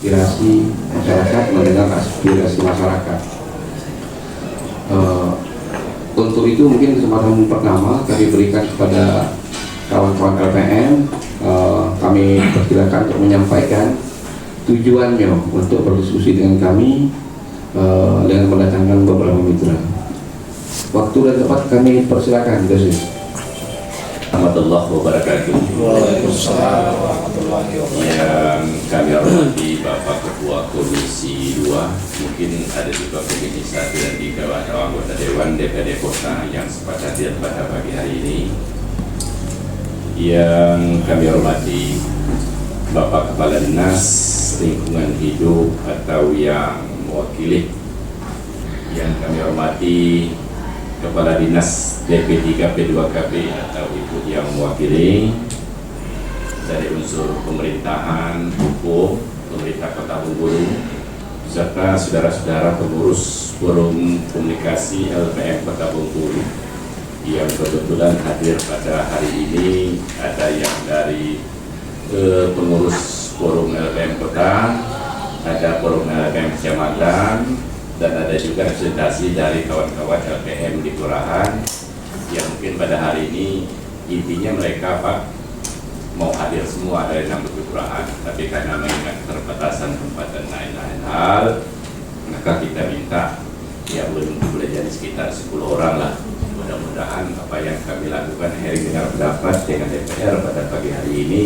aspirasi masyarakat, mendengar aspirasi masyarakat. Untuk itu mungkin kesempatan pertama kami berikan kepada kawan-kawan LPM. Kami persilakan untuk menyampaikan tujuannya untuk berdiskusi dengan kami dengan mendatangkan beberapa mitra. Waktu dan tempat kami persilakan, Gus. Warahmatullahi wabarakatuh. Waalaikumsalam warahmatullahi wabarakatuh. Yang kami hormati Bapak Ketua Komisi 2, mungkin ada juga Komisi 1 dan 3 atau anggota Dewan DPRD Kota yang sempat hadir pada pagi hari ini. Yang kami hormati Bapak Kepala Dinas Lingkungan Hidup atau yang mewakili. Yang kami hormati Kepala Dinas DP3 P2KP atau Ibu yang mewakili dari unsur pemerintahan, hukum, pemerintah Kota Bengkulu, serta saudara-saudara pengurus forum komunikasi LPM Kota Bengkulu yang kebetulan hadir pada hari ini. Ada yang dari pengurus forum LPM Kota, ada forum LPM Kecamatan, dan ada juga representasi dari kawan-kawan LPM di Kelurahan yang mungkin pada hari ini intinya mereka Pak mau hadir semua dari 6 kelurahan, tapi karena mengingat keterbatasan tempat dan lain-lain hal, maka kita minta ya boleh jadi sekitar 10 orang lah. Mudah-mudahan apa yang kami lakukan hari dengar pendapat dengan DPR pada pagi hari ini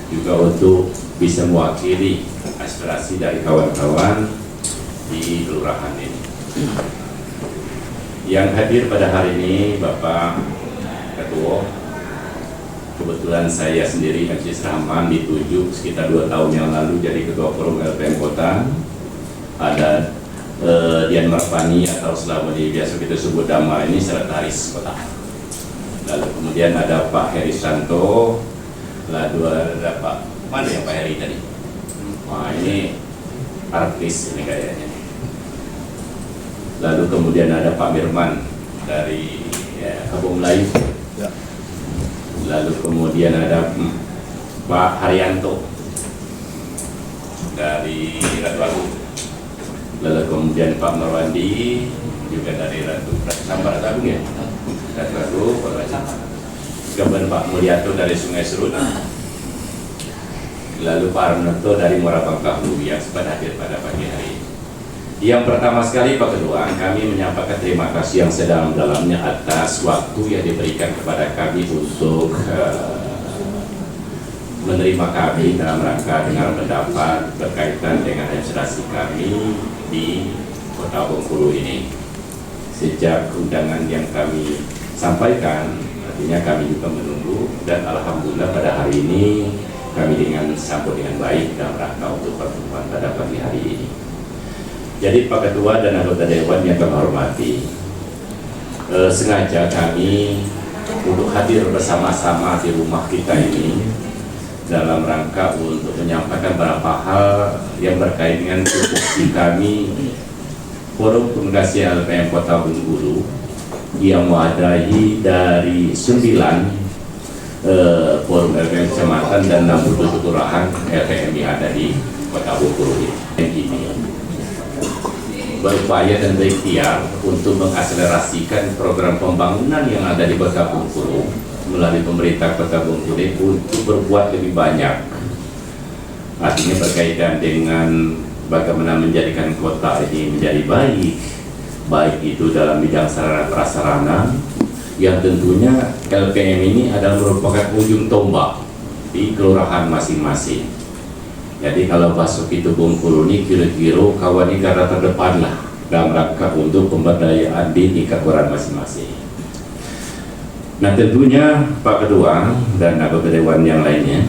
juga untuk bisa mewakili aspirasi dari kawan-kawan di kelurahan ini. Yang hadir pada hari ini Bapak Ketua, kebetulan saya sendiri Mrs. Rahman ditunjuk sekitar 2 tahun yang lalu jadi Ketua Forum LPM Kota. Ada Dian Marfani atau selama ini biasa kita sebut Dama, ini sekretaris kota. Lalu kemudian ada Pak Heri Santo, lalu ada Pak, mana yang Pak Heri tadi? Wah, ini artis ini kayaknya. Lalu kemudian ada Pak Mirman dari Kampung Melayu. Ya. Lalu kemudian ada Pak Haryanto dari Ratu Agung. Lalu kemudian Pak Marwandi juga dari Ratu Agung ya. Ratu Agung, kemudian Pak Mulyato dari Sungai Serut. Lalu Pak Arnoto dari Muara Bangkahu yang sempat hadir pada pagi hari ini. Yang pertama sekali Pak Ketua, kami menyampaikan terima kasih yang sedalam-dalamnya atas waktu yang diberikan kepada kami untuk menerima kami dalam rangka dengar pendapat berkaitan dengan administrasi kami di Kota Bengkulu ini. Sejak undangan yang kami sampaikan, artinya kami juga menunggu, dan alhamdulillah pada hari ini kami sambut dengan baik dalam rangka untuk pertemuan pada pagi hari ini. Jadi Pak Ketua dan anggota Dewan yang kami hormati, sengaja kami untuk hadir bersama-sama di rumah kita ini dalam rangka untuk menyampaikan beberapa hal yang berkait dengan tupoksi kami Forum Komunikasi LPM Kota Bengkulu yang mewadahi dari 9 forum LPM Kecamatan dan 67 kelurahan LPM yang ada di Kota Bengkulu ini berupaya dan berikhtiar untuk mengakselerasikan program pembangunan yang ada di Kota Bengkulu melalui pemerintah Kota Bengkulu untuk berbuat lebih banyak. Artinya berkaitan dengan bagaimana menjadikan kota ini menjadi baik itu dalam bidang sarana prasarana, yang tentunya LPM ini adalah merupakan ujung tombak di kelurahan masing-masing. Jadi kalau masuk itu Bengkulu ini kira-kira kawan ini garda terdepan lah dalam rangka untuk pemberdayaan di tingkat kelurahan masing-masing. Nah tentunya Pak Ketua dan anggota Dewan yang lainnya,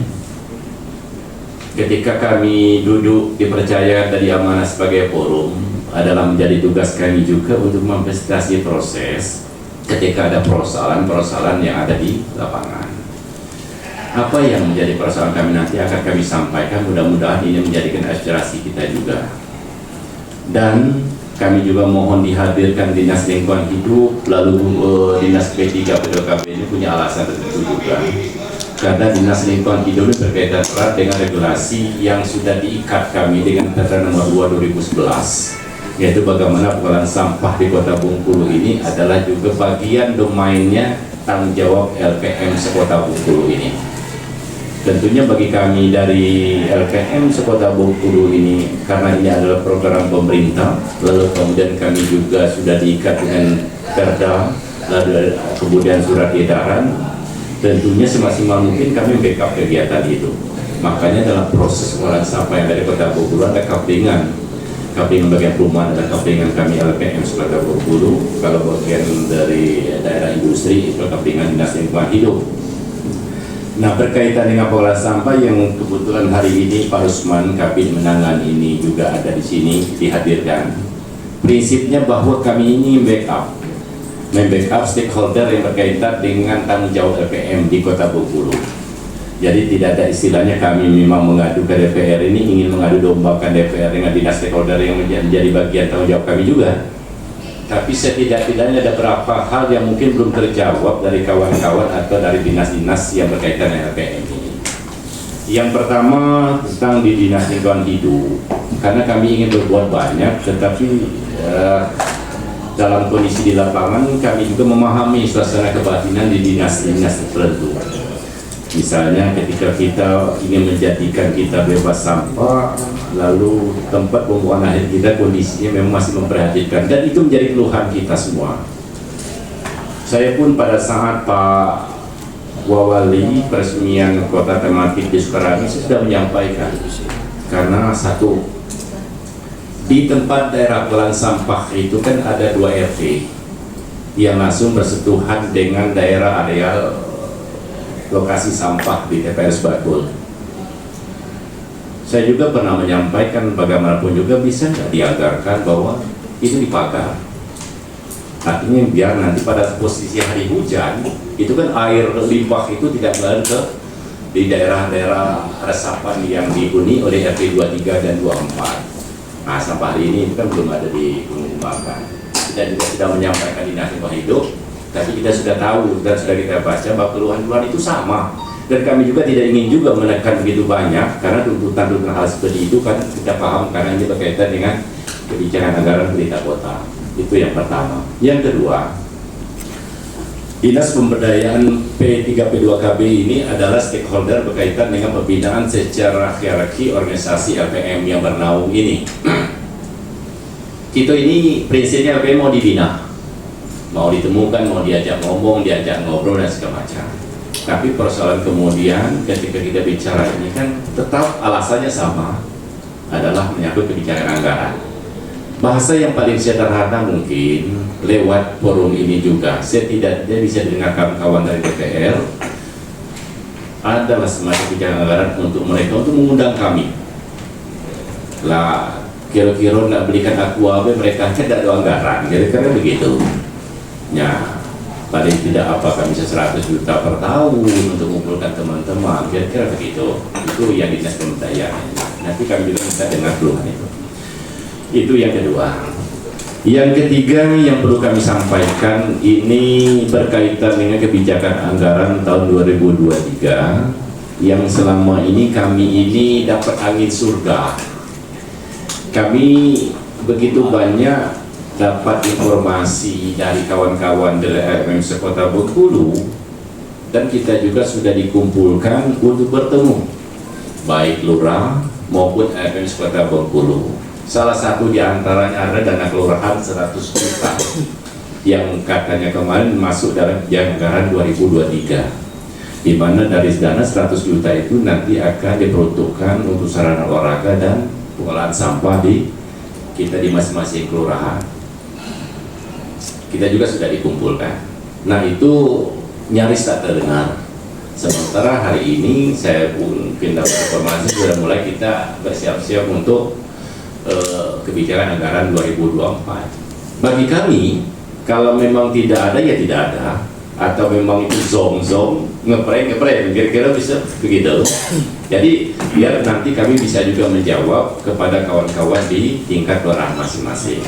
ketika kami duduk dipercaya dari amanah sebagai forum adalah menjadi tugas kami juga untuk memfasilitasi proses ketika ada persoalan-persoalan yang ada di lapangan. Apa yang menjadi persoalan kami nanti akan kami sampaikan, mudah-mudahan ini menjadikan aspirasi kita juga. Dan kami juga mohon dihadirkan Dinas Lingkungan Hidup, lalu Dinas P3 P2KP ini punya alasan tertentu juga. karena Dinas Lingkungan Hidup ini berkaitan erat dengan regulasi yang sudah diikat kami dengan Perda Nomor 2 2011, yaitu bagaimana pengolahan sampah di Kota Bengkulu ini adalah juga bagian domainnya tanggung jawab LPM Sekota Bengkulu ini. Tentunya bagi kami dari LPM Sekota Bengkulu ini, karena ini adalah program pemerintah, lalu kemudian kami juga sudah diikat dengan Perda, lalu kemudian surat edaran, tentunya semaksimal mungkin kami backup kegiatan itu. Makanya dalam proses pengolahan sampah yang dari Kota Bengkulu ada kaplingan bagian perumahan, ada kaplingan kami LPM Sekota Bengkulu. Kalau bagian dari daerah industri itu kaplingan Dinas Lingkungan Hidup. Nah, berkaitan dengan pengolahan sampah yang kebetulan hari ini Pak Rusman Kabin Menangan ini juga ada di sini dihadirkan. Prinsipnya bahwa kami ini membackup stakeholder yang berkaitan dengan tanggung jawab LPM di Kota Bengkulu. Jadi tidak ada istilahnya kami memang mengadu ke DPR ini ingin mengadu dombakan DPR dengan dinas stakeholder yang menjadi bagian tanggung jawab kami juga. Tapi setidak-tidaknya ada beberapa hal yang mungkin belum terjawab dari kawan-kawan atau dari dinas-dinas yang berkaitan dengan LPM ini. Yang pertama tentang di Dinas Lingkungan Hidup, karena kami ingin berbuat banyak, tetapi dalam kondisi di lapangan kami juga memahami suasana kebatinan di dinas-dinas tertentu. Misalnya ketika kita ingin menjadikan kita bebas sampah, lalu tempat pembuangan akhir kita kondisinya memang masih memprihatinkan, dan itu menjadi keluhan kita semua. Saya pun pada saat Pak Wawali peresmian kota tematik di Sukarami sudah menyampaikan, karena satu, di tempat daerah pengolahan sampah itu kan ada 2 RT yang langsung bersentuhan dengan daerah areal lokasi sampah di TPS Batul. Saya juga pernah menyampaikan bagaimanapun juga bisa nggak dianggarkan bahwa itu dipagar. Artinya biar nanti pada posisi hari hujan itu kan air limbah itu tidak mengalir ke di daerah-daerah resapan yang dihuni oleh RT 23 dan 24. Nah, sampai hari ini kan belum ada dikembangkan. Kita juga sudah menyampaikan Dinas Lingkungan Hidup, tapi kita sudah tahu dan sudah kita baca bahwa keluhan-keluhan itu sama, dan kami juga tidak ingin juga menekan begitu banyak karena tuntutan hal seperti itu kan kita paham karena ini berkaitan dengan kebijakan anggaran pemerintah kota. Itu yang pertama. Yang kedua, Dinas Pemberdayaan P3P2KB ini adalah stakeholder berkaitan dengan pembinaan secara hierarki organisasi LPM yang bernaung ini. Kita ini prinsipnya LPM mau dibina, mau ditemukan, mau diajak ngomong, diajak ngobrol dan segala macam. Tapi persoalan kemudian ketika kita bicara ini kan tetap alasannya sama, adalah menyangkut kebijakan anggaran. Bahasa yang paling sederhana mungkin lewat forum ini juga setidaknya bisa didengarkan kawan dari DPR adalah semacam kebijakan anggaran untuk mereka untuk mengundang kami. Lah kira-kira nak belikan aku apa mereka tidak ada anggaran, kira-kira begitu. Ya, paling tidak apakah bisa 100 juta per tahun untuk mengumpulkan teman-teman, kira-kira begitu. Itu yang Dinas Pemberdayaan. Nanti kami juga minta dengar keluhan itu. Itu yang kedua. Yang ketiga yang perlu kami sampaikan ini berkaitan dengan kebijakan anggaran tahun 2023 yang selama ini kami ini dapat angin surga. Kami begitu banyak dapat informasi dari kawan-kawan dari LPM Sekota Bengkulu, dan kita juga sudah dikumpulkan untuk bertemu baik lurah maupun LPM Sekota Bengkulu. Salah satu diantaranya ada dana kelurahan 100 juta yang katanya kemarin masuk dalam anggaran 2023, di mana dari dana 100 juta itu nanti akan diperuntukkan untuk sarana olahraga dan pengolahan sampah di kita di masing-masing kelurahan. Kita juga sudah dikumpulkan. Nah, itu nyaris tak terdengar. Sementara hari ini saya pun dapat informasi sudah mulai kita bersiap-siap untuk kebijakan anggaran 2024. Bagi kami, kalau memang tidak ada ya tidak ada, atau memang itu zong-zong, ngeprank, kira-kira bisa begitu. Jadi biar nanti kami bisa juga menjawab kepada kawan-kawan di tingkat kelurahan masing-masing.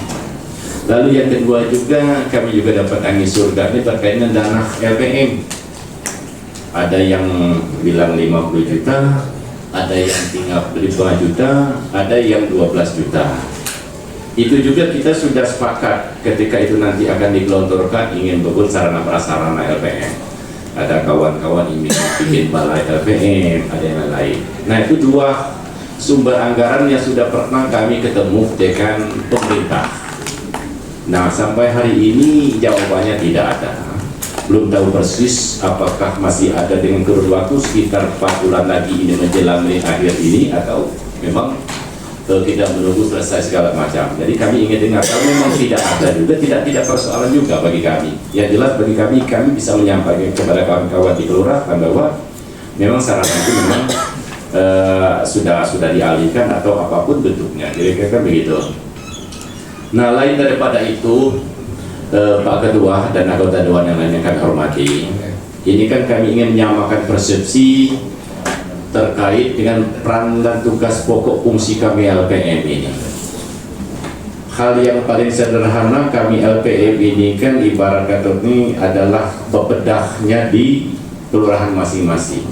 Lalu yang kedua juga kami juga dapat angin surga ini terkait dengan dana LPM. ada yang bilang 50 juta, ada yang tinggal 5 juta, ada yang 12 juta. Itu juga kita sudah sepakat ketika itu nanti akan digelontorkan ingin bangun sarana prasarana LPM. Ada kawan-kawan ingin bikin balai LPM, ada yang lain. Nah, itu 2 sumber anggaran yang sudah pernah kami ketemu dengan pemerintah. Nah, sampai hari ini jawabannya tidak ada. Belum tahu persis apakah masih ada dengan kurun waktu sekitar 4 bulan lagi ini menjelang akhir ini, atau memang tidak menunggu selesai segala macam. Jadi kami ingin dengar, kalau memang tidak ada juga, tidak persoalan juga bagi kami. Yang jelas bagi kami bisa menyampaikan kepada kawan-kawan di kelurahan bahwa memang sarana itu memang sudah dialihkan atau apapun bentuknya. Jadi kira-kira begitu. Nah, lain daripada itu, Pak Ketua dan anggota Dewan yang lainnya kami hormati. Ini kan kami ingin menyamakan persepsi terkait dengan peran dan tugas pokok fungsi kami LPM ini. Hal yang paling sederhana, kami LPM ini kan ibarat kata ini adalah pepedahnya di kelurahan masing-masing.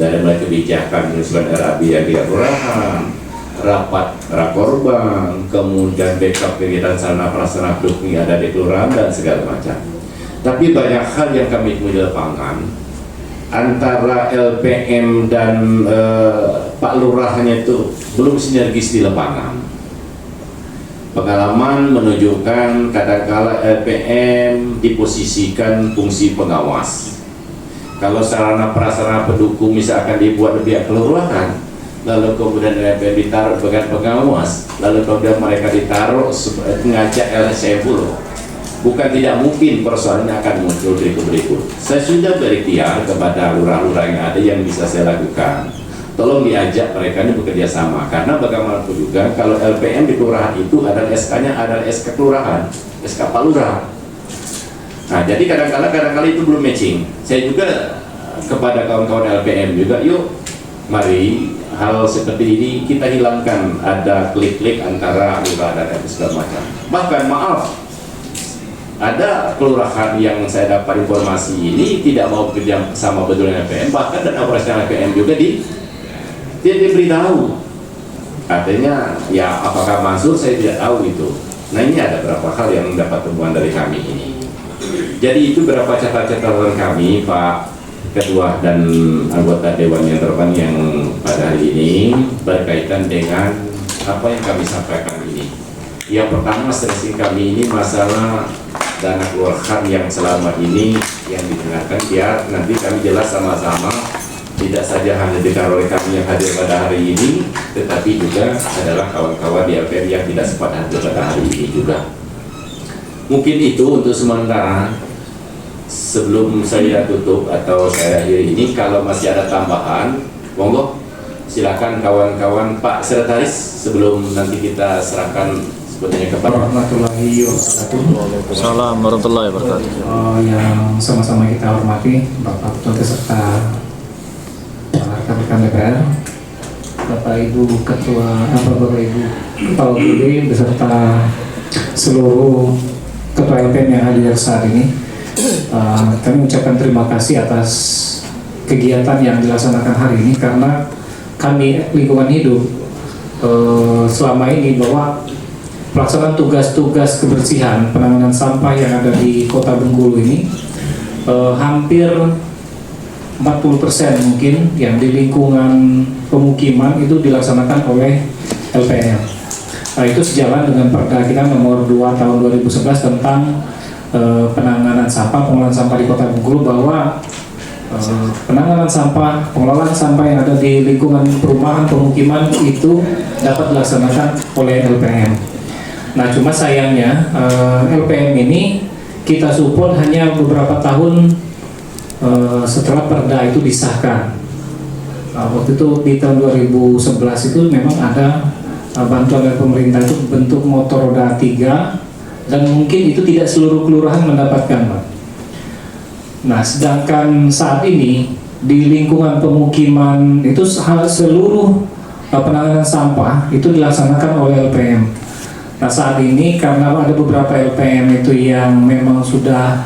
Dari mulai kebijakan penyusunan RAB yang di kelurahan, rapat rakorban, kemudian backup kegiatan sarana prasarana pendukung ada di kelurahan dan segala macam. Tapi banyak hal yang kami temui di lapangan antara LPM dan Pak Lurahnya itu belum sinergis di lapangan. Pengalaman menunjukkan kadangkala LPM diposisikan fungsi pengawas. Kalau sarana prasarana pendukung misalkan dibuat di pihak kelurahan, lalu kemudian LPM ditaruh sebagai pengawas, lalu kemudian mereka ditaruh mengajak LSM pula. Bukan tidak mungkin persoalannya akan muncul berikut. Saya sudah berikhtiar kepada lurah-lurah yang ada yang bisa saya lakukan. Tolong diajak mereka ini bekerja sama, karena bagaimanapun juga kalau LPM di kelurahan itu adalah SK-nya adalah SK kelurahan, SK Pak Lurah. Nah, jadi kadang-kala itu belum matching. Saya juga kepada kawan-kawan LPM juga, yuk mari hal seperti ini kita hilangkan, ada klik-klik antara lurah dan segala macam. Bahkan maaf, ada kelurahan yang saya dapat informasi ini tidak mau bekerja sama betul dengan LPM, bahkan dan operasional LPM juga tidak diberitahu. Artinya ya apakah masuk saya tidak tahu itu. Nah, ini ada beberapa hal yang mendapat temuan dari kami ini. Jadi itu beberapa catatan kami, Pak Ketua dan anggota Dewan yang terhormat yang pada hari ini berkaitan dengan apa yang kami sampaikan ini. Yang pertama, stressing kami ini masalah dana kelurahan yang selama ini yang digunakan, biar nanti kami jelas sama-sama, tidak saja hanya ditaruh oleh kami yang hadir pada hari ini, tetapi juga adalah kawan-kawan di LPM yang tidak sempat hadir pada hari ini juga. Mungkin itu untuk sementara. Sebelum saya tutup atau saya akhiri ini, kalau masih ada tambahan, monggo silakan kawan-kawan Pak Sekretaris, sebelum nanti kita serahkan sebetulnya kepada Warahmatullahi wabarakatuh. Assalamualaikum warahmatullahi wabarakatuh. Yang sama-sama kita hormati Bapak Ketua beserta rekan-rekan DPR, Bapak Ibu Ketua, Bapak Ibu Kepala BPD beserta seluruh Ketua LPM yang hadir saat ini. Kami ucapkan terima kasih atas kegiatan yang dilaksanakan hari ini, karena kami lingkungan hidup selama ini bahwa pelaksanaan tugas-tugas kebersihan penanganan sampah yang ada di Kota Bengkulu ini hampir 40% mungkin yang di lingkungan pemukiman itu dilaksanakan oleh LPM. Itu sejalan dengan Perda kita nomor 2 tahun 2011 tentang penanganan sampah, pengelolaan sampah di Kota Bengkulu, bahwa penanganan sampah, pengelolaan sampah yang ada di lingkungan perumahan pemukiman itu dapat dilaksanakan oleh LPM. Nah, cuma sayangnya LPM ini kita support hanya beberapa tahun setelah Perda itu disahkan. Waktu itu di tahun 2011 itu memang ada bantuan dari pemerintah itu bentuk motor roda 3, dan mungkin itu tidak seluruh kelurahan mendapatkan, Pak. Nah, sedangkan saat ini di lingkungan pemukiman itu seluruh penanganan sampah itu dilaksanakan oleh LPM. Nah, saat ini karena ada beberapa LPM itu yang memang sudah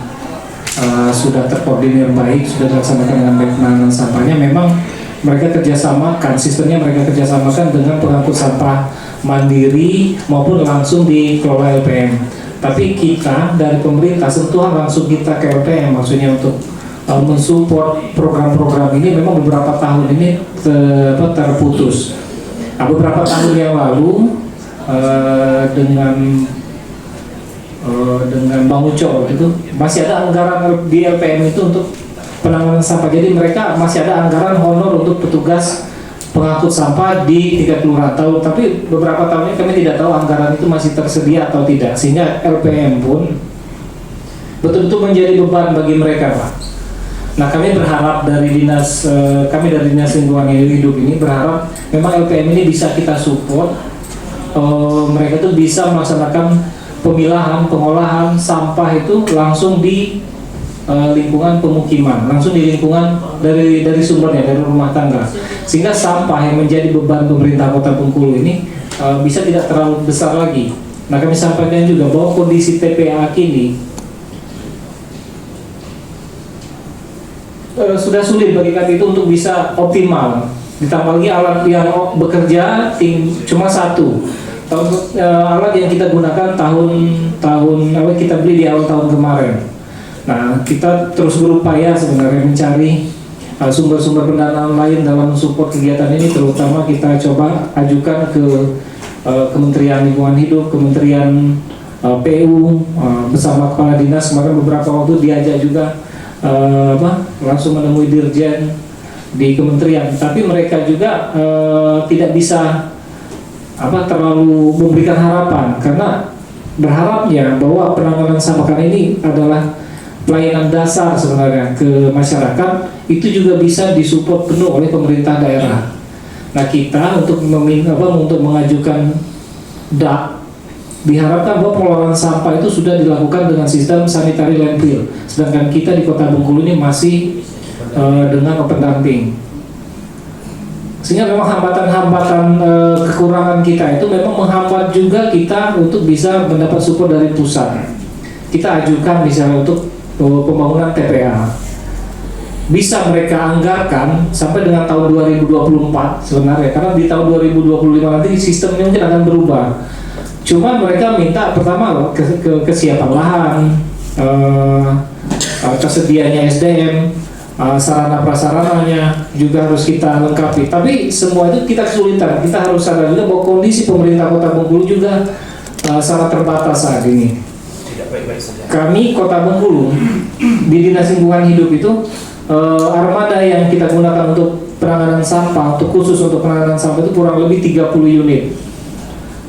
sudah terkoordinir baik, sudah dilaksanakan dengan baik penanganan sampahnya. Memang mereka kerjasamakan, sistemnya mereka kerjasamakan dengan pengangkut sampah mandiri maupun langsung dikelola LPM. Tapi kita dari pemerintah sentuhan langsung kita ke LPM, maksudnya untuk mensupport program-program ini memang beberapa tahun ini terputus. Nah, beberapa tahun yang lalu dengan Bang Uco itu masih ada anggaran di LPM itu untuk penanganan sampah. Jadi mereka masih ada anggaran honor untuk petugas pengangkut sampah di tingkat kelurahan. Tapi beberapa tahun ini kami tidak tahu anggaran itu masih tersedia atau tidak, sehingga LPM pun betul-betul menjadi beban bagi mereka, Pak. Nah, kami berharap dari dinas lingkungan hidup ini berharap memang LPM ini bisa kita support, mereka tuh bisa melaksanakan pemilahan, pengolahan sampah itu langsung di lingkungan pemukiman, langsung di lingkungan dari sumbernya, dari rumah tangga, sehingga sampah yang menjadi beban pemerintah Kota Bengkulu ini bisa tidak terlalu besar lagi. Nah, kami sampaikan juga bahwa kondisi TPA kini sudah sulit bagi kami itu untuk bisa optimal. Ditambah lagi alat yang bekerja cuma satu. Alat yang kita gunakan kita beli di awal tahun kemarin. Nah, kita terus berupaya sebenarnya mencari sumber-sumber pendanaan lain dalam mensupport kegiatan ini, terutama kita coba ajukan ke Kementerian Lingkungan Hidup, Kementerian PU bersama kepala dinas. Kemarin beberapa waktu diajak juga langsung menemui dirjen di kementerian, tapi mereka juga tidak bisa terlalu memberikan harapan, karena berharapnya bahwa penanganan sampah karena ini adalah pelayanan dasar sebenarnya ke masyarakat, itu juga bisa disupport penuh oleh pemerintah daerah. Nah, kita untuk mengajukan DAK, diharapkan bahwa pengelolaan sampah itu sudah dilakukan dengan sistem sanitary landfill, sedangkan kita di Kota Bengkulu ini masih dengan open dumping. Sehingga memang hambatan-hambatan kekurangan kita itu memang menghambat juga kita untuk bisa mendapat support dari pusat. Kita ajukan misalnya untuk pembangunan TPA, bisa mereka anggarkan sampai dengan tahun 2024 sebenarnya, karena di tahun 2025 nanti sistemnya mungkin akan berubah. Cuma mereka minta pertama kesiapan lahan, tersedianya SDM, sarana prasarananya juga harus kita lengkapi. Tapi semua itu kita kesulitan. Kita harus sadar juga bahwa kondisi pemerintah Kota Bengkulu juga sangat terbatas saat ini. Kami Kota Bengkulu di Dinas Lingkungan Hidup itu armada yang kita gunakan untuk penanganan sampah, untuk khusus untuk penanganan sampah itu kurang lebih 30 unit.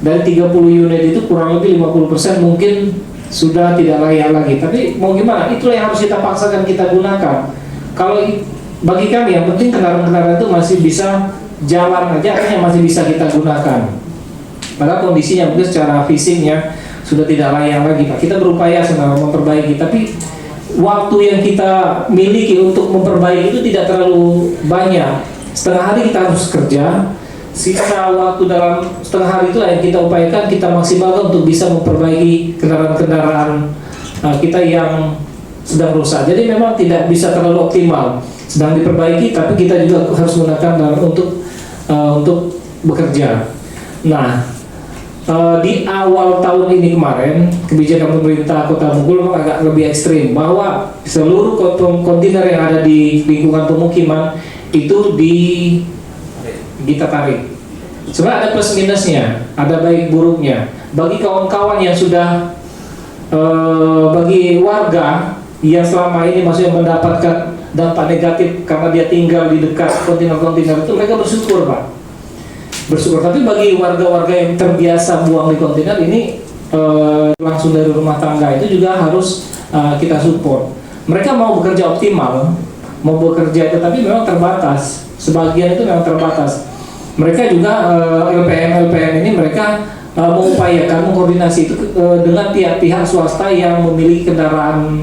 Dari 30 unit itu kurang lebih 50% mungkin sudah tidak layak lagi. Tapi mau gimana? Itulah yang harus kita paksakan kita gunakan. Kalau bagi kami yang penting kendaraan-kendaraan itu masih bisa jalan aja, yang masih bisa kita gunakan. Padahal kondisinya mungkin secara fisiknya sudah tidak layak lagi, Pak. Kita berupaya sebenarnya memperbaiki, tapi waktu yang kita miliki untuk memperbaiki itu tidak terlalu banyak. Setengah hari kita harus kerja, sisa waktu dalam setengah hari itu yang kita upayakan kita maksimalkan untuk bisa memperbaiki kendaraan-kendaraan kita yang sedang rusak. Jadi memang tidak bisa terlalu optimal, sedang diperbaiki, tapi kita juga harus menggunakan untuk bekerja. Nah, di awal tahun ini kemarin kebijakan pemerintah Kota Bengkulu memang agak lebih ekstrim, bahwa seluruh kontainer yang ada di lingkungan pemukiman itu kita tarik. Sebenarnya ada plus minusnya, ada baik buruknya. Bagi kawan-kawan yang sudah bagi warga yang selama ini maksudnya mendapatkan dampak negatif karena dia tinggal di dekat kontainer-kontainer itu, mereka bersyukur, Pak. Bersyukur. Tapi bagi warga-warga yang terbiasa buang di kontainer ini langsung dari rumah tangga, itu juga harus kita support. Mereka mau bekerja optimal, mau bekerja itu, tapi memang terbatas. Sebagian itu memang terbatas. Mereka juga LPM ini mereka mengupayakan mengkoordinasi itu dengan pihak-pihak swasta yang memiliki kendaraan.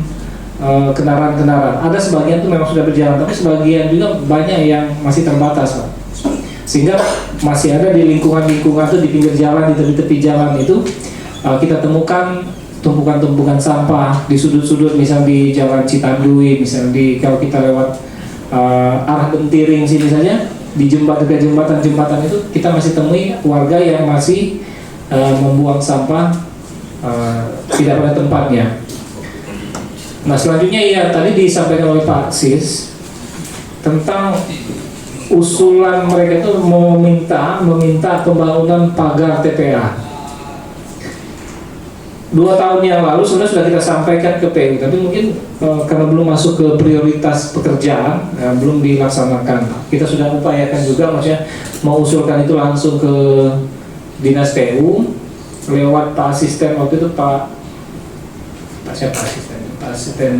Ada sebagian itu memang sudah berjalan, tapi sebagian juga banyak yang masih terbatas, Pak. Sehingga masih ada di lingkungan itu, di pinggir jalan, di tepi-tepi jalan itu kita temukan tumpukan-tumpukan sampah di sudut-sudut, misal di Jalan Citandui, misal kalau kita lewat arah Bentiring sini saja, di jembatan itu kita masih temui warga yang masih membuang sampah tidak pada tempatnya. Nah, selanjutnya tadi disampaikan oleh Pak Sis tentang usulan mereka itu meminta pembangunan pagar TPA. 2 tahun yang lalu sebenarnya sudah kita sampaikan ke PU, tapi mungkin karena belum masuk ke prioritas pekerjaan, belum dilaksanakan. Kita sudah upayakan juga, maksudnya mau usulkan itu langsung ke Dinas PU lewat Pak Asisten waktu itu, Pak Asisten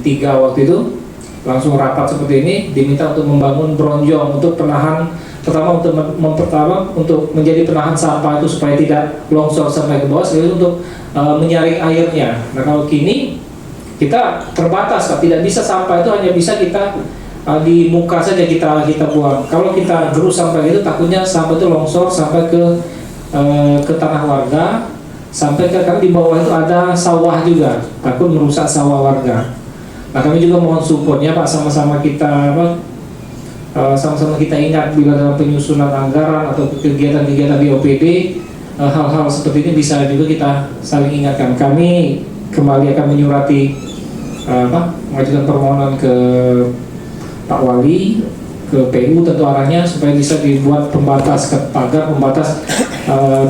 3 waktu itu, langsung rapat seperti ini, diminta untuk membangun bronjong untuk penahan, pertama untuk menjadi penahan sampah itu supaya tidak longsor sampai ke bawah, sekali untuk menyaring airnya. Nah, kalau kini kita terbatas, tidak bisa sampah itu hanya bisa kita di muka saja kita buang. Kalau kita gerus sampai itu, takutnya sampah itu longsor sampai ke tanah warga, sampai karena di bawah itu ada sawah juga, takut merusak sawah warga. Nah, kami juga mohon supportnya Pak, sama-sama kita ingat bila dalam penyusunan anggaran atau kegiatan-kegiatan di OPD, hal-hal seperti ini bisa juga kita saling ingatkan. Kami kembali akan menyurati mengajukan permohonan ke Pak Wali, ke PU tentu arahnya supaya bisa dibuat pagar pembatas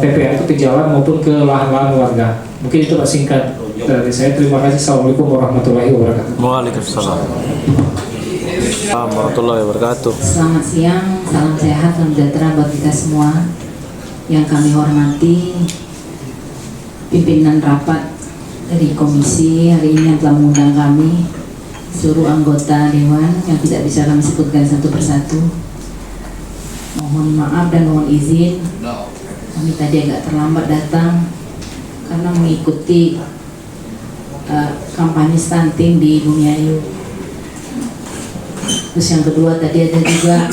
TPA itu ke jalan maupun ke lahan-lahan warga. Mungkin itu Pak singkat dari saya. Terima kasih. Assalamualaikum warahmatullahi wabarakatuh. Waalaikumsalam warahmatullahi wabarakatuh. Selamat siang, salam sehat, salam sejahtera buat kita semua. Yang kami hormati pimpinan rapat dari komisi hari ini yang telah mengundang kami, seluruh anggota dewan yang tidak bisa kami sebutkan satu persatu. Mohon maaf dan mohon izin, kami tadi agak terlambat datang karena mengikuti kampanye stunting di Bumiayu. Terus yang kedua tadi ada juga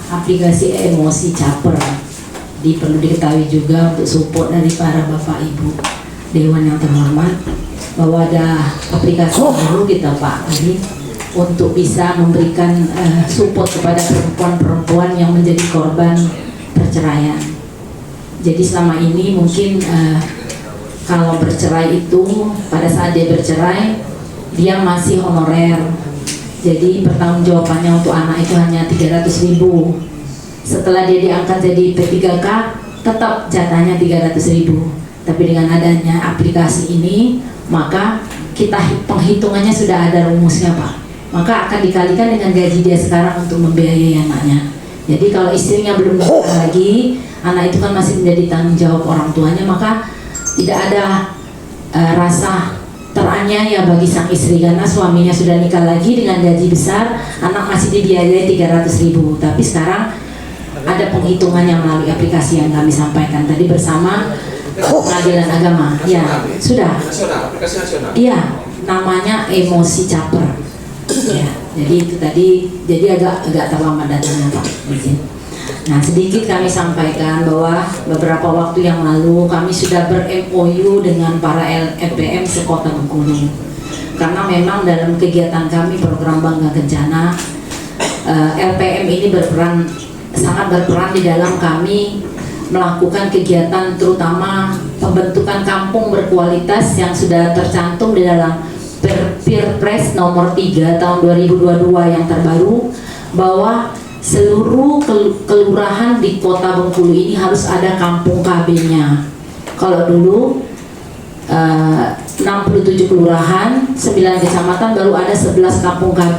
aplikasi emosi caper. Perlu diketahui juga untuk support dari para bapak ibu dewan yang terhormat bahwa ada aplikasi baru kita Pak tadi untuk bisa memberikan support kepada perempuan-perempuan yang menjadi korban perceraian. Jadi selama ini mungkin kalau bercerai itu pada saat dia bercerai dia masih honorer. Jadi pertanggungjawabannya untuk anak itu hanya 300.000. Setelah dia diangkat jadi P3K tetap jatahnya 300.000. Tapi dengan adanya aplikasi ini maka penghitungannya sudah ada rumusnya Pak. Maka akan dikalikan dengan gaji dia sekarang untuk membiayai anaknya. Jadi kalau istrinya belum nikah lagi, anak itu kan masih menjadi tanggung jawab orang tuanya, maka tidak ada rasa teraniaya bagi sang istri karena suaminya sudah nikah lagi dengan gaji besar, anak masih dibiayai 300.000. Tapi sekarang ada penghitungannya melalui aplikasi yang kami sampaikan tadi bersama Pengadilan Agama. Ya, sudah. Aplikasi nasional. Iya, namanya emosi caper. Ya, jadi itu tadi, jadi agak terlambat datangnya Pak. Izin. Nah, sedikit kami sampaikan bahwa beberapa waktu yang lalu kami sudah ber-MOU dengan para LPM sekota Bengkulu. Karena memang dalam kegiatan kami program Bangga Kencana, LPM ini sangat berperan di dalam kami melakukan kegiatan terutama pembentukan kampung berkualitas yang sudah tercantum di dalam Perpres nomor 3 tahun 2022 yang terbaru, bahwa seluruh kelurahan di kota Bengkulu ini harus ada kampung KB-nya. Kalau dulu 67 kelurahan, 9 kecamatan, baru ada 11 kampung KB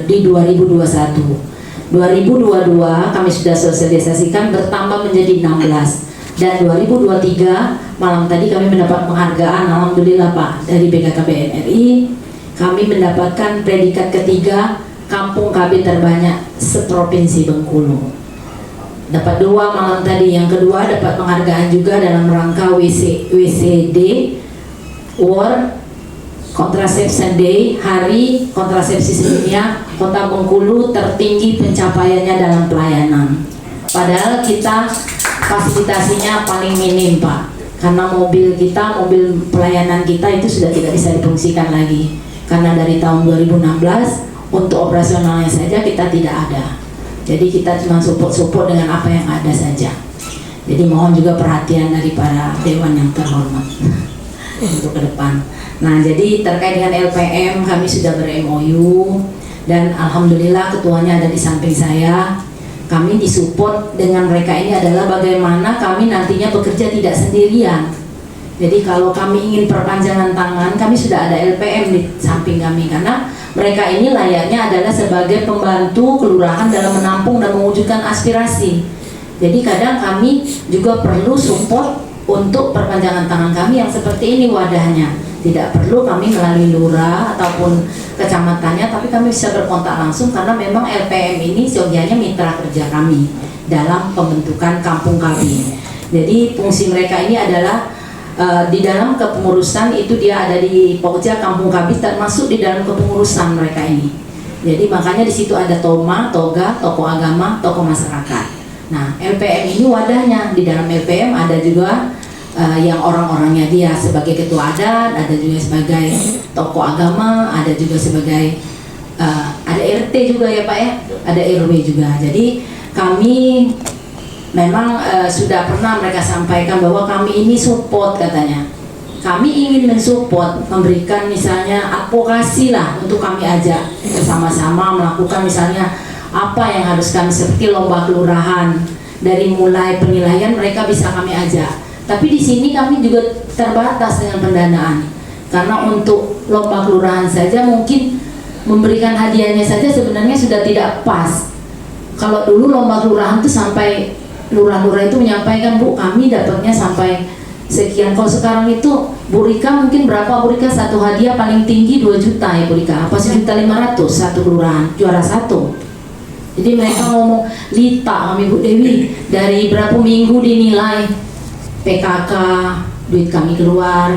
di 2021. 2022 kami sudah sosialisasikan bertambah menjadi 16, dan 2023 malam tadi kami mendapat penghargaan, alhamdulillah Pak, dari BKKBN RI. Kami mendapatkan predikat ketiga kampung KB terbanyak seprovinsi Bengkulu. Dapat 2 malam tadi. Yang kedua dapat penghargaan juga dalam rangka WCD World Contraception Day, Hari Kontrasepsi Sedunia. Kota Bengkulu tertinggi pencapaiannya dalam pelayanan. Padahal kita fasilitasinya paling minim Pak. karena mobil pelayanan kita itu sudah tidak bisa difungsikan lagi karena dari tahun 2016 untuk operasionalnya saja kita tidak ada. Jadi kita cuma support dengan apa yang ada saja. Jadi mohon juga perhatian dari para dewan yang terhormat untuk ke depan. Nah, jadi terkait dengan LPM kami sudah ber-MOU dan alhamdulillah ketuanya ada di samping saya. Kami disupport dengan mereka ini adalah bagaimana kami nantinya bekerja tidak sendirian. Jadi kalau kami ingin perpanjangan tangan, kami sudah ada LPM di samping kami karena mereka ini layaknya adalah sebagai pembantu kelurahan dalam menampung dan mewujudkan aspirasi. Jadi kadang kami juga perlu support untuk perpanjangan tangan kami yang seperti ini wadahnya. Tidak perlu kami melalui lurah ataupun kecamatannya, tapi kami bisa berkontak langsung karena memang LPM ini seyogianya mitra kerja kami dalam pembentukan kampung kami. Jadi fungsi mereka ini adalah di dalam kepengurusan itu dia ada di Pokja Kampung Kabit termasuk di dalam kepengurusan mereka ini. Jadi makanya di situ ada Toma, Toga, tokoh agama, tokoh masyarakat. Nah, LPM ini wadahnya. Di dalam LPM ada juga yang orang-orangnya dia sebagai ketua adat, ada juga sebagai tokoh agama, ada juga sebagai ada RT juga ya Pak ya, ada RW juga. Jadi kami memang sudah pernah mereka sampaikan bahwa kami ini support katanya. Kami ingin mensupport, memberikan misalnya advokasi lah untuk kami ajak bersama-sama melakukan misalnya apa yang harus kami seperti lomba kelurahan dari mulai penilaian mereka bisa kami ajak. Tapi di sini kami juga terbatas dengan pendanaan karena untuk lomba kelurahan saja mungkin memberikan hadiahnya saja sebenarnya sudah tidak pas. Kalau dulu lomba kelurahan itu sampai lurah-lurah itu menyampaikan, Bu kami dapatnya sampai sekian. Kalau sekarang itu Bu Rika mungkin berapa Bu Rika satu hadiah paling tinggi 2 juta ya Bu Rika, apa 1.500.000 satu kelurahan juara satu. Jadi mereka ngomong Lita kami Bu Dewi dari berapa minggu dinilai PKK, duit kami keluar,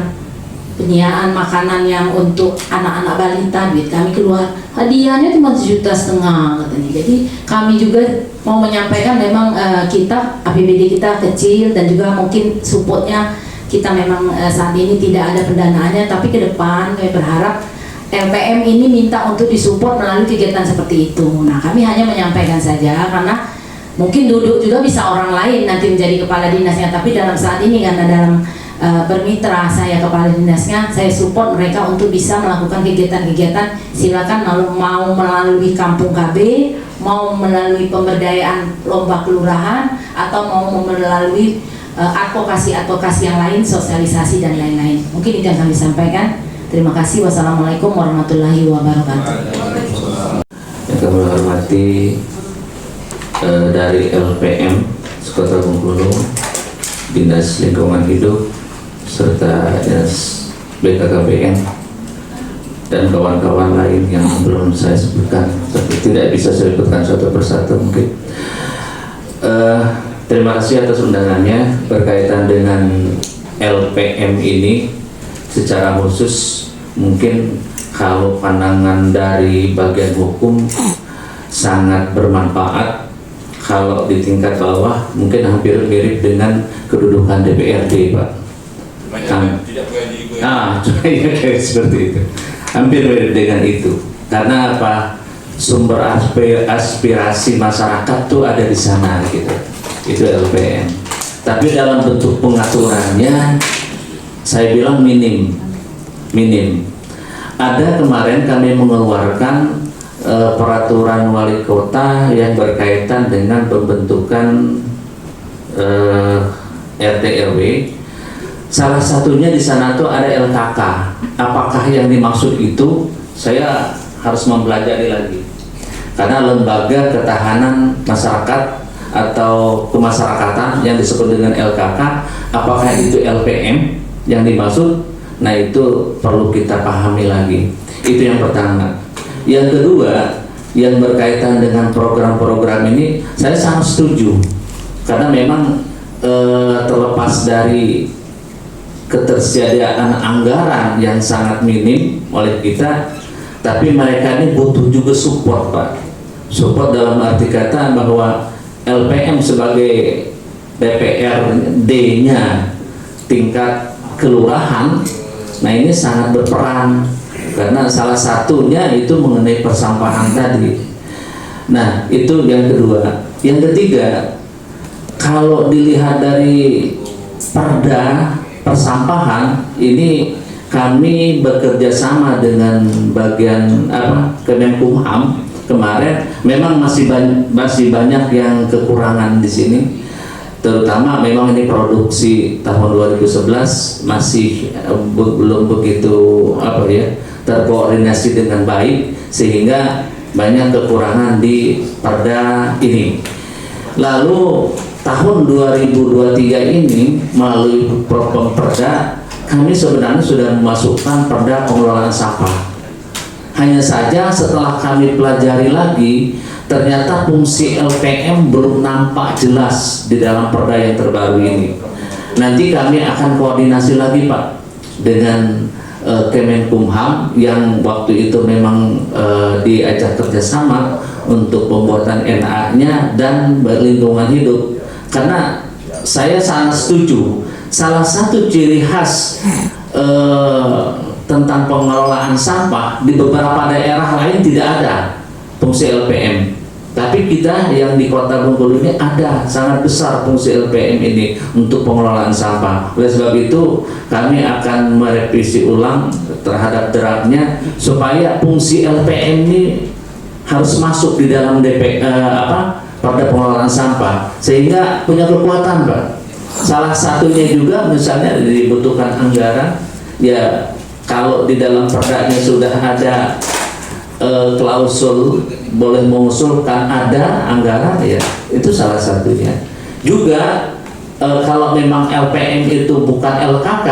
penyediaan makanan yang untuk anak-anak balita, duit kami keluar, hadiahnya cuma 1,5 juta katanya. Jadi kami juga mau menyampaikan memang kita APBD kita kecil dan juga mungkin supportnya kita memang saat ini tidak ada pendanaannya, tapi ke depan kami berharap LPM ini minta untuk disupport melalui kegiatan seperti itu. Nah kami hanya menyampaikan saja karena mungkin duduk juga bisa orang lain nanti menjadi kepala dinasnya, tapi dalam saat ini karena dalam bermitra saya kepala dinasnya, saya support mereka untuk bisa melakukan kegiatan-kegiatan. Silakan mau melalui kampung KB, mau melalui pemberdayaan lomba kelurahan, atau mau melalui advokasi-advokasi yang lain, sosialisasi dan lain-lain. Mungkin itu yang kami sampaikan. Terima kasih. Wassalamualaikum warahmatullahi wabarakatuh. Yang kami hormati dari LPM Kota Bengkulu, Dinas Lingkungan Hidup, serta Dinas BKKBN dan kawan-kawan lain yang belum saya sebutkan, tapi tidak bisa saya sebutkan satu persatu mungkin. Terima kasih atas undangannya berkaitan dengan LPM ini. Secara khusus mungkin kalau pandangan dari bagian hukum sangat bermanfaat. Kalau di tingkat bawah mungkin hampir mirip dengan kedudukan DPRD Pak. Seperti itu. Hampir mirip dengan itu. Karena apa? Sumber aspirasi masyarakat tuh ada di sana gitu. Itu LPM. Tapi dalam bentuk pengaturannya saya bilang minim. Ada kemarin kami mengeluarkan peraturan wali kota yang berkaitan dengan pembentukan RT RW. Salah satunya di sana tuh ada LKK. Apakah yang dimaksud itu? Saya harus mempelajari lagi. Karena lembaga ketahanan masyarakat atau kemasyarakatan yang disebut dengan LKK, apakah itu LPM yang dimaksud? Nah itu perlu kita pahami lagi. Itu yang pertama. Yang kedua, yang berkaitan dengan program-program ini, saya sangat setuju. Karena memang terlepas dari ketersediaan anggaran yang sangat minim oleh kita, tapi mereka ini butuh juga support Pak. Support dalam arti kata bahwa LPM sebagai DPRD-nya tingkat kelurahan. Nah ini sangat berperan karena salah satunya itu mengenai persampahan tadi. Nah itu yang kedua. Yang ketiga, kalau dilihat dari Perda persampahan ini, kami bekerja sama dengan bagian Kemenkumham kemarin. Memang masih banyak yang kekurangan di sini, terutama memang ini produksi tahun 2011 masih belum begitu terkoordinasi dengan baik, sehingga banyak kekurangan di Perda ini. Lalu tahun 2023 ini melalui program Perda, kami sebenarnya sudah memasukkan Perda pengelolaan sampah. Hanya saja setelah kami pelajari lagi, ternyata fungsi LPM belum nampak jelas di dalam Perda yang terbaru ini. Nanti kami akan koordinasi lagi Pak dengan Kemenkumham yang waktu itu memang diajak kerjasama untuk pembuatan NA-nya dan lingkungan hidup. Karena saya sangat setuju, salah satu ciri khas tentang pengelolaan sampah di beberapa daerah lain tidak ada fungsi LPM. Tapi kita yang di Kota Bengkulu ini ada sangat besar fungsi LPM ini untuk pengelolaan sampah. Oleh sebab itu kami akan merevisi ulang terhadap draftnya supaya fungsi LPM ini harus masuk di dalam Perda pengelolaan sampah sehingga punya kekuatan Pak. Salah satunya juga misalnya dibutuhkan anggaran, ya kalau di dalam perdanya sudah ada klausul boleh mengusulkan ada anggaran, ya itu salah satunya. Juga kalau memang LPM itu bukan LKK,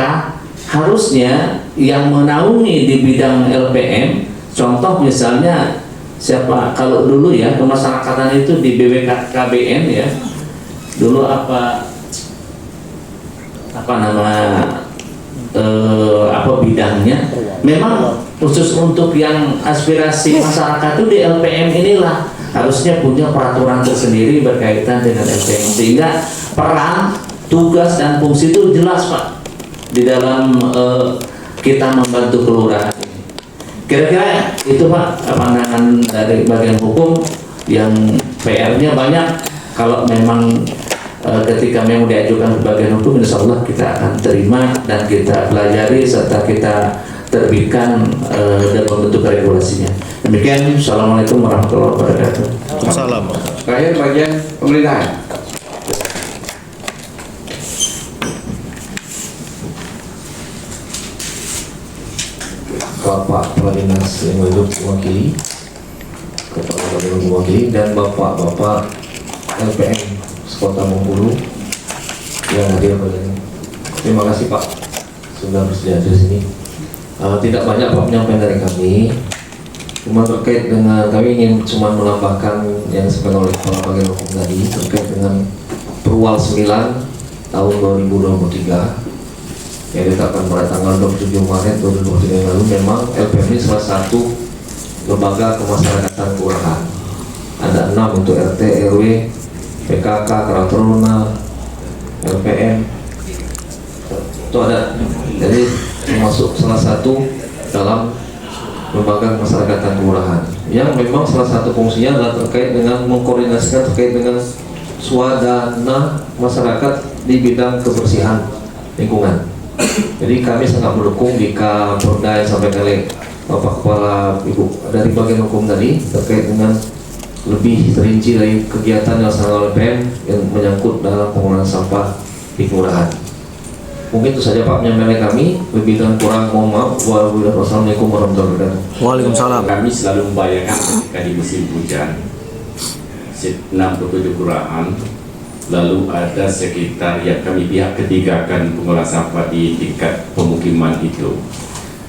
harusnya yang menaungi di bidang LPM, contoh misalnya siapa, kalau dulu ya kemasyarakatan itu di BBKBN ya, dulu apa bidangnya, memang khusus untuk yang aspirasi masyarakat itu di LPM inilah harusnya punya peraturan tersendiri berkaitan dengan LPM, sehingga peran, tugas dan fungsi itu jelas Pak di dalam kita membantu kelurahan. Kira-kira itu Pak pandangan dari bagian hukum yang PR-nya banyak. Kalau memang ketika memang diajukan ke bagian hukum, insya Allah kita akan terima dan kita pelajari serta kita terbitkan dan membentuk regulasinya. Demikian, Assalamualaikum warahmatullahi wabarakatuh. Waalaikumsalam. Terakhir bagian pemerintahan. Bapak Kepala Dinas Lingkungan Hidup mewakili, Kepala Badan mewakili, dan Bapak-Bapak LPM Kota Bengkulu yang hadir pada ini. Terima kasih Pak sudah bersedia di sini. Tidak banyak Pak penyampaian dari kami, cuma terkait dengan kami ingin cuma menambahkan yang disampaikan oleh Kepala Bagian Hukum tadi terkait dengan Perwal 9 tahun 2023 yang ditetapkan pada tanggal 27 Maret 2023 yang lalu. Memang LPM ini salah satu lembaga kemasyarakatan kelurahan. Ada 6 untuk RT, RW, PKK, Karang Taruna, LPM itu ada. Jadi termasuk salah satu dalam lembaga kemasyarakatan kelurahan yang memang salah satu fungsinya adalah terkait dengan mengkoordinasikan terkait dengan swadana masyarakat di bidang kebersihan lingkungan. Jadi kami sangat mendukung jika Perda yang sampai oleh Bapak Kepala Ibu dari bagian hukum tadi terkait dengan lebih terinci dari kegiatan yang dilaksanakan oleh LPM yang menyangkut dalam pengelolaan sampah di kelurahan. Mungkin itu saja Pak penyampaian kami. Lebih dan kurang mohon maaf. Wassalamualaikum warahmatullahi wabarakatuh. Waalaikumsalam. Kami selalu membayangkan ketika di musim hujan 67 kelurahan, lalu ada sekitar yang kami pihak ketiga akan pengelola sampah di tingkat pemukiman itu.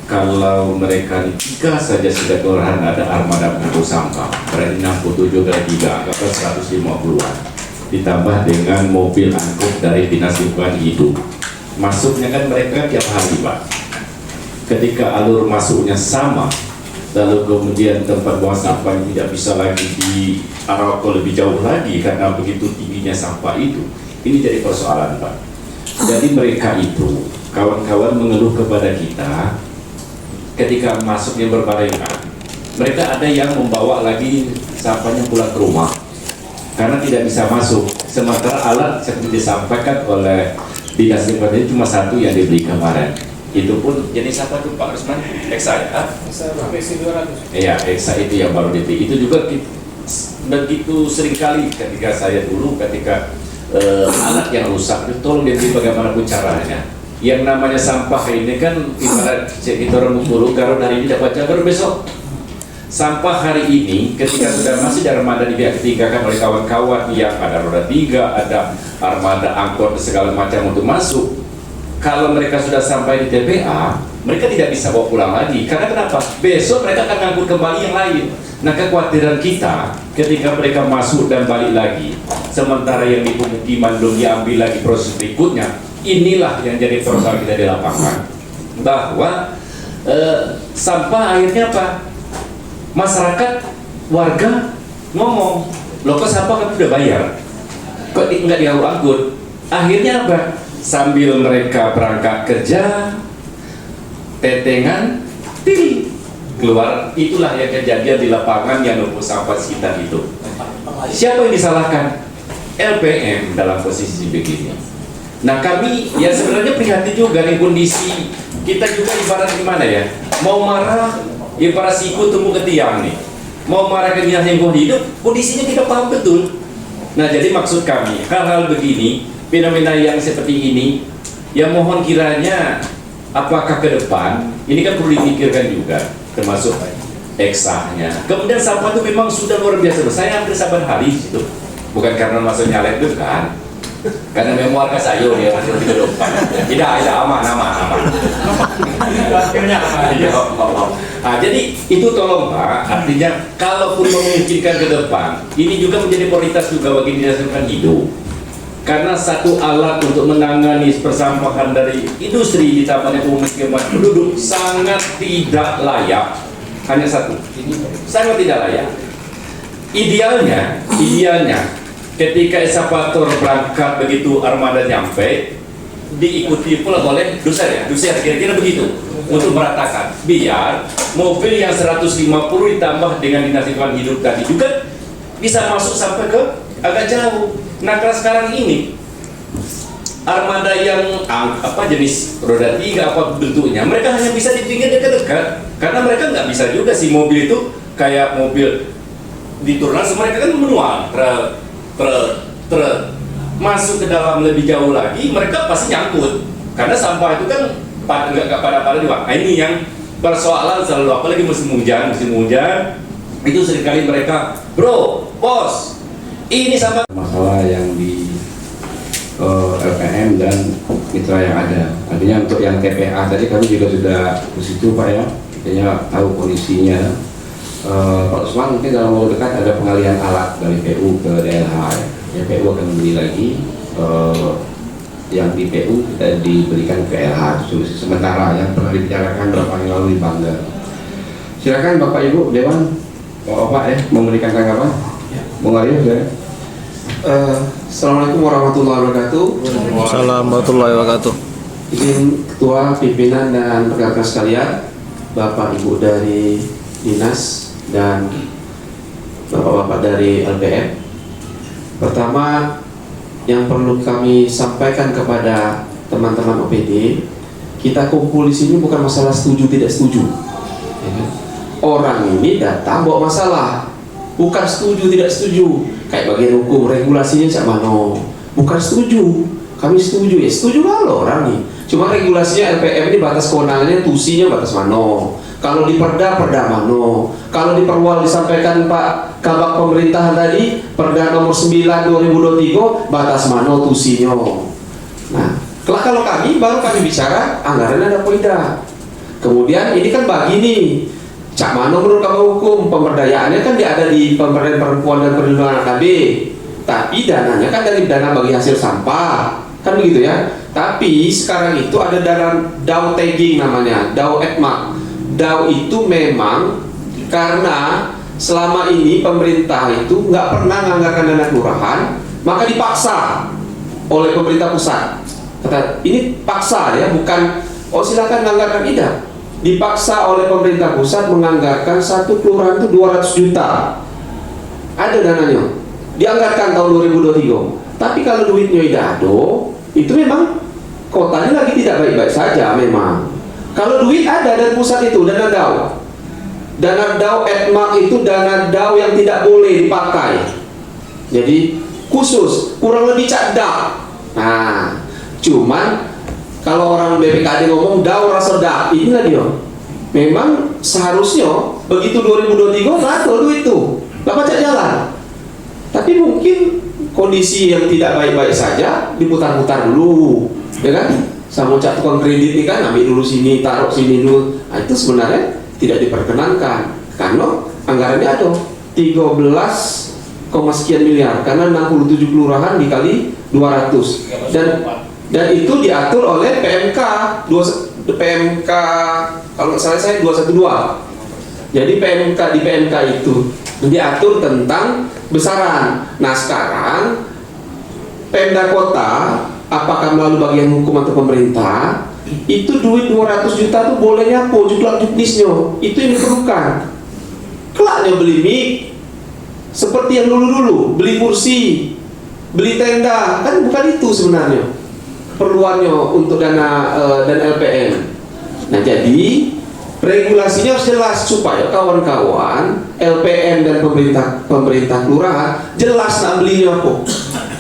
Kalau mereka tiga saja sudah kelurahan ada armada pengangkut sampah, berarti 67 kali 3 angka 150-an, ditambah dengan mobil angkut dari Dinas Lingkungan Hidup. Masuknya kan mereka tiap hari Pak. Ketika alur masuknya sama, lalu kemudian tempat buang sampah tidak bisa lagi diarahkan lebih jauh lagi karena begitu tingginya sampah itu, ini jadi persoalan Pak. Jadi mereka itu, kawan-kawan mengeluh kepada kita ketika masuknya berbarengan. Mereka ada yang membawa lagi sampahnya pulang ke rumah karena tidak bisa masuk. Sementara alat seperti disampaikan oleh Dinas Lingkungan Hidup cuma satu yang dibeli kemarin. Itu pun jenis apa tuh Pak Rusman? Exa ya? Iya, Exa itu yang baru dibeli. Itu juga begitu seringkali ketika saya dulu ketika alat yang rusak itu tolong dibeli bagaimanapun caranya. Yang namanya sampah ini kan ibarat kita orang dulu kalau hari ini dapat baru besok. Sampah hari ini ketika sudah masih di armada di pihak ketiga kan oleh kawan-kawan yang ada roda 3, ada armada angkot segala macam untuk masuk. Kalau mereka sudah sampai di TPA, mereka tidak bisa bawa pulang lagi. Karena kenapa? Besok mereka akan ngangkut kembali yang lain. Nah, kekhawatiran kita ketika mereka masuk dan balik lagi, sementara yang di pemukiman belum diambil lagi proses berikutnya, inilah yang jadi persoalan kita di lapangan. Bahwa sampah akhirnya apa? Masyarakat, warga ngomong, loh kok sampah kan udah bayar, kok nggak diangkut? Akhirnya apa? Sambil mereka berangkat kerja, tetengan, keluar. Itulah yang kejadian di lapangan yang numpuk sampah sekitar itu. Siapa yang disalahkan? LPM dalam posisi begini. Nah, kami ya sebenarnya prihatin juga nih kondisi kita juga ibarat gimana ya? Mau marah, ibarat siku tumbuh ke tiang nih. Mau marah ke Dinas Lingkungan Hidup, kondisinya kita paham betul. Nah, jadi maksud kami hal-hal begini, fenomena yang seperti ini, yang mohon kiranya apakah ke depan ini kan perlu dipikirkan juga, termasuk eksahnya. Kemudian sampah itu memang sudah luar biasa. Saya hampir saban hari itu, bukan karena masuk nyalek itu kan, karena memang warga sayur ya masih di depan. Tidak aman. Nah, jadi itu tolong Pak. Artinya kalaupun memungkinkan ke depan, ini juga menjadi prioritas juga bagi Dinas Lingkungan Hidup. Karena satu alat untuk menangani persampahan dari industri di tamannya pemukiman penduduk sangat tidak layak. Hanya satu, sangat tidak layak. Idealnya ketika eskavator berangkat begitu armada nyampe, diikuti pula oleh doser kira-kira begitu untuk meratakan, biar mobil yang 150 ditambah dengan Dinas Lingkungan Hidup tadi juga bisa masuk sampai ke agak jauh. Nah, kalau sekarang ini armada yang jenis roda 3 apa bentuknya, mereka hanya bisa di pinggir dekat-dekat karena mereka nggak bisa juga si mobil itu kayak mobil di turnas, mereka kan manual masuk ke dalam lebih jauh lagi, mereka pasti nyangkut karena sampah itu kan nggak pada di waktu. Ini yang persoalan selalu, apalagi musim hujan itu seringkali mereka bos ini sampah. Masalah yang di LPM dan mitra yang ada. Artinya untuk yang TPA tadi kami juga sudah ke situ Pak ya, artinya tahu kondisinya. Pak Usman mungkin dalam waktu dekat ada pengalihan alat dari PU ke DLH ya, PU akan beli lagi, yang di PU kita diberikan ke LH solusi sementara yang pernah dibicarakan beberapa hari lalu di Bangga. Silakan Bapak Ibu Dewan, Bapak ya memberikan tanggapan. Bung Aryo ya. Assalamualaikum warahmatullahi wabarakatuh. Assalamualaikum warahmatullahi wabarakatuh. Izin Ketua, Pimpinan dan rekan-rekan sekalian, Bapak Ibu dari Dinas dan Bapak-Bapak dari LPM. Pertama, yang perlu kami sampaikan kepada teman-teman OPD, kita kumpul di sini bukan masalah setuju tidak setuju. Orang ini datang bawa masalah, bukan setuju tidak setuju. Kayak bagian hukum regulasinya cak mano, bukan setuju. Kami setuju ya setuju kalau orang nih. Cuma regulasinya LPM ini batas kewenangannya, tusinya batas mano. Kalau di perda mano. Kalau di perwal disampaikan Pak Kabak Pemerintahan tadi, Perda nomor 9 2023 batas mano tusinya. Nah, kalau kami baru kami bicara anggaran ada poida. Kemudian ini kan bagi nih, cak mano menurut kamu hukum pemberdayaannya kan dia ada di Pemberdayaan Perempuan dan Perlindungan Anak KB. Tapi dananya kan dari dana bagi hasil sampah, kan begitu ya. Tapi sekarang itu ada dana DAO tagging namanya, DAO ETMAK. DAO itu memang karena selama ini pemerintah itu nggak pernah menganggarkan dana kelurahan, maka dipaksa oleh pemerintah pusat Kata ini paksa ya, bukan oh silakan menganggarkan, tidak. Dipaksa oleh pemerintah pusat menganggarkan satu kelurahan itu 200 juta. Ada dananya. Dianggarkan tahun 2023. Tapi kalau duitnya tidak ada, itu memang kotanya lagi tidak baik-baik saja memang. Kalau duit ada dari pusat itu, dana DAO. Dana DAO ETMAK itu dana DAO yang tidak boleh dipakai. Jadi khusus, kurang lebih cerdak. Nah, cuman kalau orang BPKD ngomong DAO rasa dak, inilah dia. Memang seharusnya begitu 2023 ngatur duit itu, lah pacak jalan. Tapi mungkin kondisi yang tidak baik-baik saja diputar-putar dulu, ya kan? Sama cak tukang kredit ini kan ambil dulu sini, taruh sini dulu. Nah, itu sebenarnya tidak diperkenankan karena anggarannya ada 13, sekian miliar karena 67 kelurahan dikali 200 dan itu diatur oleh PMK kalau saya 212. Jadi di PMK itu diatur tentang besaran. Nah sekarang Pemda Kota apakah melalui bagian hukum atau pemerintah itu duit 200 juta tuh bolehnya apa juklak juknisnya itu yang diperlukan. Kelaknya beli mic seperti yang dulu-dulu, beli kursi, beli tenda, kan bukan itu sebenarnya perluannya untuk dana dan LPM. Nah jadi regulasinya harus jelas supaya kawan-kawan LPM dan pemerintah kelurahan jelas nak belinya apa.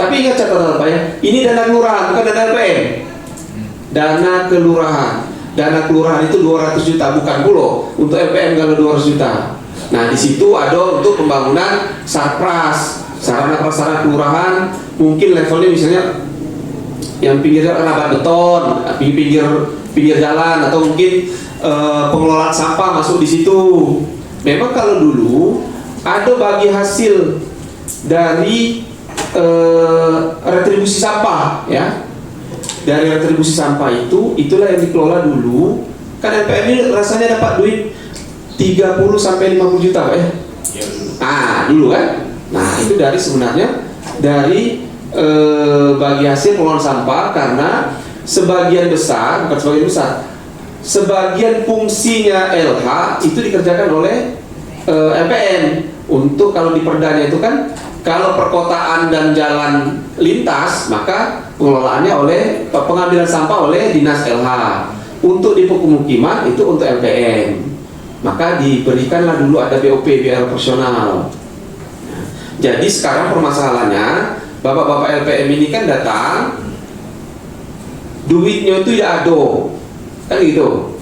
Tapi ingat catatan Pak ya, ini dana kelurahan bukan dana LPM. Dana kelurahan. Dana kelurahan itu 200 juta bukan pulau untuk LPM kalau 200 juta. Nah di situ ada untuk pembangunan sarpras, sarana prasarana kelurahan, mungkin levelnya misalnya yang pinggir rabat beton, pinggir jalan, atau mungkin pengelolaan sampah masuk di situ. Memang kalau dulu ada bagi hasil dari retribusi sampah, ya. Dari retribusi sampah itulah yang dikelola dulu. Kan LPM ini rasanya dapat duit 30 sampai 50 juta, Pak ya. Dulu kan. Nah, itu dari sebenarnya dari bagi hasil pengelolaan sampah karena sebagian besar, bukan sebagian besar, sebagian fungsinya LH itu dikerjakan oleh LPM. Untuk kalau di perdanya itu kan kalau perkotaan dan jalan lintas maka pengelolaannya oleh pengambilan sampah oleh dinas LH. Untuk di pemukiman itu untuk LPM. Maka diberikanlah dulu ada BOP biaya operasional. Jadi sekarang permasalahannya bapak-bapak LPM ini kan datang, duitnya itu tidak ada, kan gitu.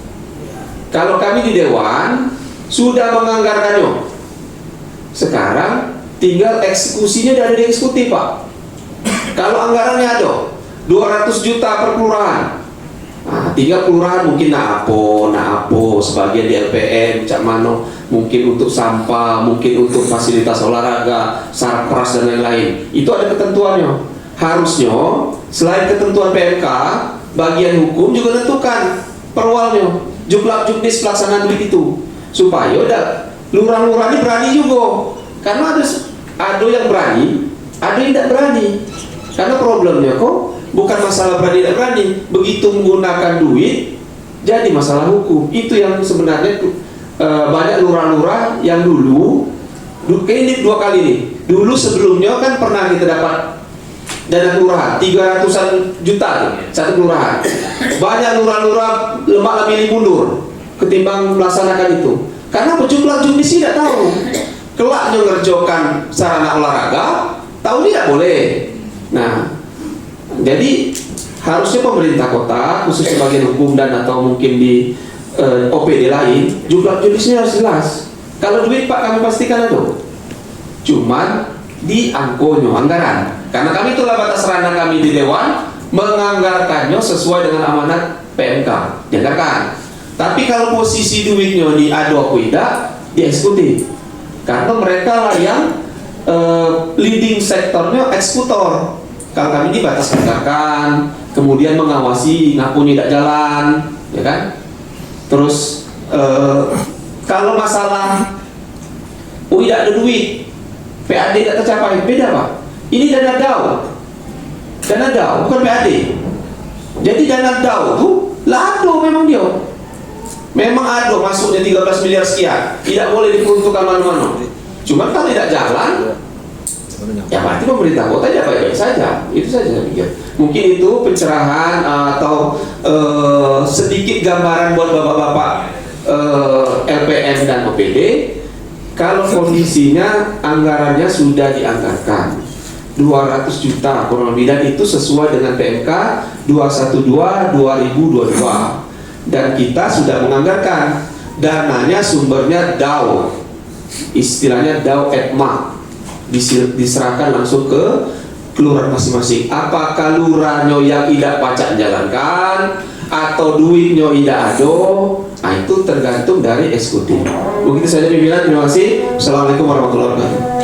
Kalau kami di Dewan sudah menganggarkannya, sekarang tinggal eksekusinya dari eksekutif Pak. Kalau anggarannya ada 200 juta per kelurahan, tinggal kelurahan mungkin naapo, sebagian di LPM, cak mano, mungkin untuk sampah, mungkin untuk fasilitas olahraga, sarpras dan lain-lain. Itu ada ketentuannya. Harusnya selain ketentuan PMK, bagian hukum juga tentukan perwalnya, juklak juknis pelaksanaan duit itu, supaya lurah-lurah ini berani juga. Karena ada yang berani, ada yang tidak berani. Karena problemnya kok bukan masalah berani tidak berani, begitu menggunakan duit jadi masalah hukum. Itu yang sebenarnya banyak lurah-lurah yang dulu ini 2 kali nih. Dulu sebelumnya kan pernah kita dapat dana kelurahan 300-an juta nih, satu kelurahan. Banyak lurah-lurah lemak milih mundur ketimbang melaksanakan itu. Karena pejuklak juknis tidak tahu. Kelaknya ngerjokan sarana olahraga, tahu tidak boleh. Nah, jadi harusnya pemerintah kota khusus bagian hukum dan atau mungkin di OPD lain juklak juknisnya harus jelas. Kalau duit Pak kami pastikan ada. Cuman di anggaran. Karena kami itulah batas ranah kami di Dewan menganggarkannya sesuai dengan amanat PMK. Dianggarkan. Tapi kalau posisi duitnya di ado aku tidak, di eksekutif. Karena mereka lah yang leading sektornya eksekutor. Kalau kami ini batas anggarkan, kemudian mengawasi ngapunya tidak jalan, ya kan? Terus kalau masalah tidak ada duit, PAD tidak tercapai, beda Pak. Ini dana DAO, bukan PAD. Jadi dana DAO tuh lado memang dia. Memang ada masuknya 13 miliar sekian, tidak boleh diperuntukkan mana-mana. Cuma kalau tidak jalan, ya berarti pemerintah kota ya baik-baik saja. Itu saja saya pikir. Mungkin itu pencerahan atau sedikit gambaran buat bapak-bapak LPM dan OPD. Kalau kondisinya anggarannya sudah dianggarkan 200 juta kurang lebih, dan itu sesuai dengan PMK 212/2022. Dan kita sudah menganggarkan dananya, sumbernya DAO, istilahnya DAO ETMA, diserahkan langsung ke kelurahan masing-masing. Apakah lurahnya yang tidak pacak jalankan atau duitnya tidak ada, nah itu tergantung dari eksekutif. Begitu saja pimpinan, terima kasih. Assalamualaikum warahmatullahi wabarakatuh.